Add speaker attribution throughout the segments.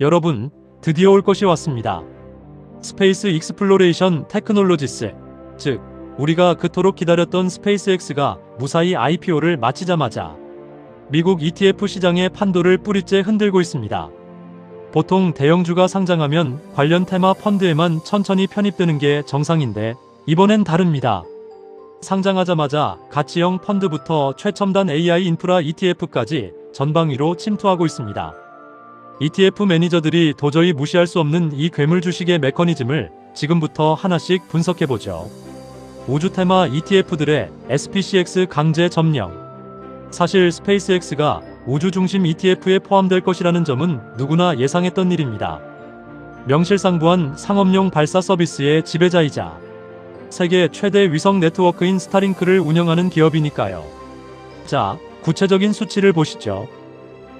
Speaker 1: 여러분, 드디어 올 것이 왔습니다. 스페이스 익스플로레이션 테크놀로지스, 즉 우리가 그토록 기다렸던 스페이스X가 무사히 IPO를 마치자마자 미국 ETF 시장의 판도를 뿌리째 흔들고 있습니다. 보통 대형주가 상장하면 관련 테마 펀드에만 천천히 편입되는 게 정상인데 이번엔 다릅니다. 상장하자마자 가치형 펀드부터 최첨단 AI 인프라 ETF까지 전방위로 침투하고 있습니다. ETF 매니저들이 도저히 무시할 수 없는 이 괴물 주식의 메커니즘을 지금부터 하나씩 분석해보죠. 우주 테마 ETF들의 SPCX 강제 점령. 사실 스페이스X가 우주 중심 ETF에 포함될 것이라는 점은 누구나 예상했던 일입니다. 명실상부한 상업용 발사 서비스의 지배자이자 세계 최대 위성 네트워크인 스타링크를 운영하는 기업이니까요. 자, 구체적인 수치를 보시죠.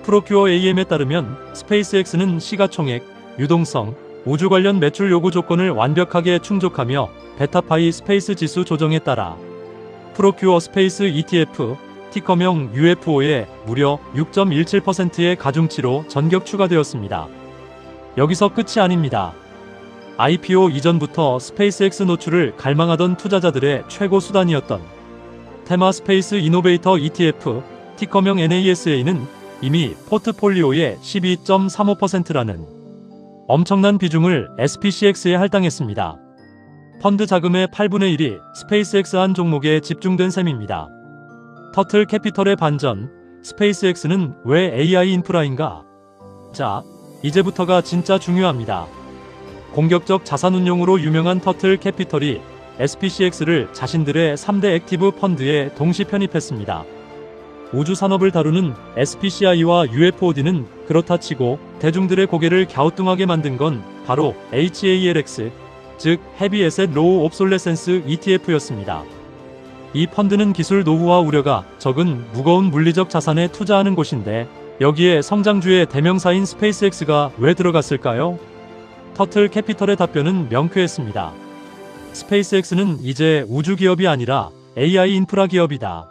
Speaker 1: 프로큐어 AM에 따르면 스페이스X는 시가총액, 유동성, 우주 관련 매출 요구 조건을 완벽하게 충족하며 베타파이 스페이스 지수 조정에 따라 프로큐어 스페이스 ETF, 티커명 UFO에 무려 6.17%의 가중치로 전격 추가되었습니다. 여기서 끝이 아닙니다. IPO 이전부터 스페이스X 노출을 갈망하던 투자자들의 최고 수단이었던 테마 스페이스 이노베이터 ETF, 티커명 NASA는 이미 포트폴리오의 12.35%라는 엄청난 비중을 SPCX에 할당했습니다. 펀드 자금의 8분의 1이 스페이스X 한 종목에 집중된 셈입니다. 터틀 캐피털의 반전, 스페이스X는 왜 AI 인프라인가? 자, 이제부터가 진짜 중요합니다. 공격적 자산운용으로 유명한 터틀 캐피털이 SPCX를 자신들의 3대 액티브 펀드에 동시 편입했습니다. 우주 산업을 다루는 SPCI와 UFOD는 그렇다 치고 대중들의 고개를 갸우뚱하게 만든 건 바로 HALX, 즉 헤비 에셋 로우 옵솔레센스 ETF였습니다. 이 펀드는 기술 노후화 우려가 적은 무거운 물리적 자산에 투자하는 곳인데 여기에 성장주의 대명사인 스페이스X가 왜 들어갔을까요? 터틀 캐피털의 답변은 명쾌했습니다. 스페이스X는 이제 우주 기업이 아니라 AI 인프라 기업이다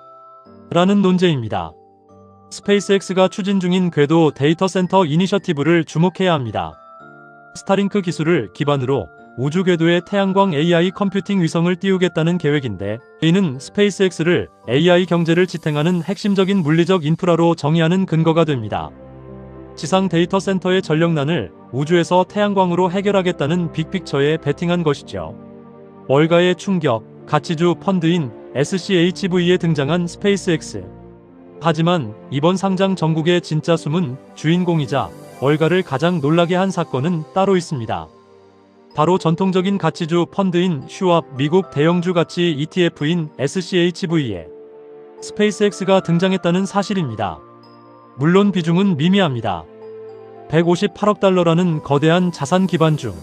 Speaker 1: 라는 논제입니다. 스페이스X가 추진 중인 궤도 데이터 센터 이니셔티브를 주목해야 합니다. 스타링크 기술을 기반으로 우주 궤도에 태양광 AI 컴퓨팅 위성을 띄우겠다는 계획인데 이는 스페이스X를 AI 경제를 지탱하는 핵심적인 물리적 인프라로 정의하는 근거가 됩니다. 지상 데이터 센터의 전력난을 우주에서 태양광으로 해결하겠다는 빅픽처에 베팅한 것이죠. 월가의 충격, 가치주 펀드인 SCHV에 등장한 스페이스X. 하지만 이번 상장 전국의 진짜 숨은 주인공이자 월가를 가장 놀라게 한 사건은 따로 있습니다. 바로 전통적인 가치주 펀드인 슈왑 미국 대형주 가치 ETF인 SCHV에 스페이스X가 등장했다는 사실입니다. 물론 비중은 미미합니다. 158억 달러라는 거대한 자산 기반 중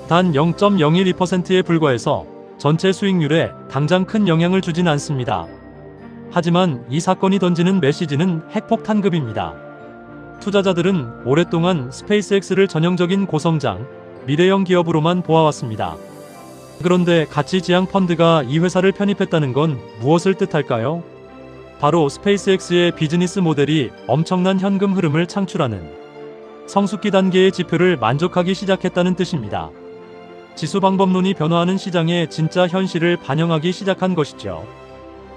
Speaker 1: 단 0.012%에 불과해서 전체 수익률에 당장 큰 영향을 주진 않습니다. 하지만 이 사건이 던지는 메시지는 핵폭탄급입니다. 투자자들은 오랫동안 스페이스X를 전형적인 고성장, 미래형 기업으로만 보아왔습니다. 그런데 가치 지향 펀드가 이 회사를 편입했다는 건 무엇을 뜻할까요? 바로 스페이스X의 비즈니스 모델이 엄청난 현금 흐름을 창출하는 성숙기 단계의 지표를 만족하기 시작했다는 뜻입니다. 지수 방법론이 변화하는 시장의 진짜 현실을 반영하기 시작한 것이죠.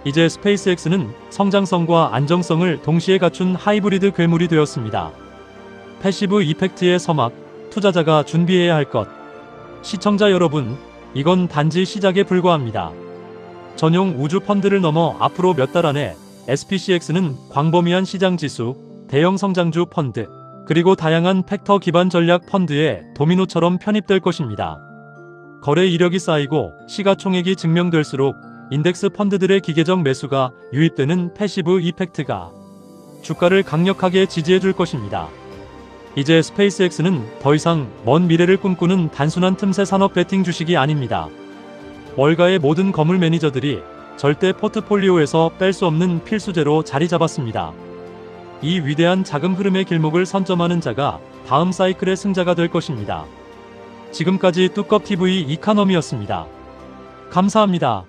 Speaker 1: 이제 스페이스X는 성장성과 안정성을 동시에 갖춘 하이브리드 괴물이 되었습니다. 패시브 이펙트의 서막, 투자자가 준비해야 할 것. 시청자 여러분, 이건 단지 시작에 불과합니다. 전용 우주 펀드를 넘어 앞으로 몇 달 안에 SPCX는 광범위한 시장 지수, 대형 성장주 펀드, 그리고 다양한 팩터 기반 전략 펀드에 도미노처럼 편입될 것입니다. 거래 이력이 쌓이고 시가총액이 증명될수록 인덱스 펀드들의 기계적 매수가 유입되는 패시브 이펙트가 주가를 강력하게 지지해줄 것입니다. 이제 스페이스X는 더 이상 먼 미래를 꿈꾸는 단순한 틈새 산업 베팅 주식이 아닙니다. 월가의 모든 거물 매니저들이 절대 포트폴리오에서 뺄 수 없는 필수제로 자리 잡았습니다. 이 위대한 자금 흐름의 길목을 선점하는 자가 다음 사이클의 승자가 될 것입니다. 지금까지 뚜껍TV 이카노미였습니다. 감사합니다.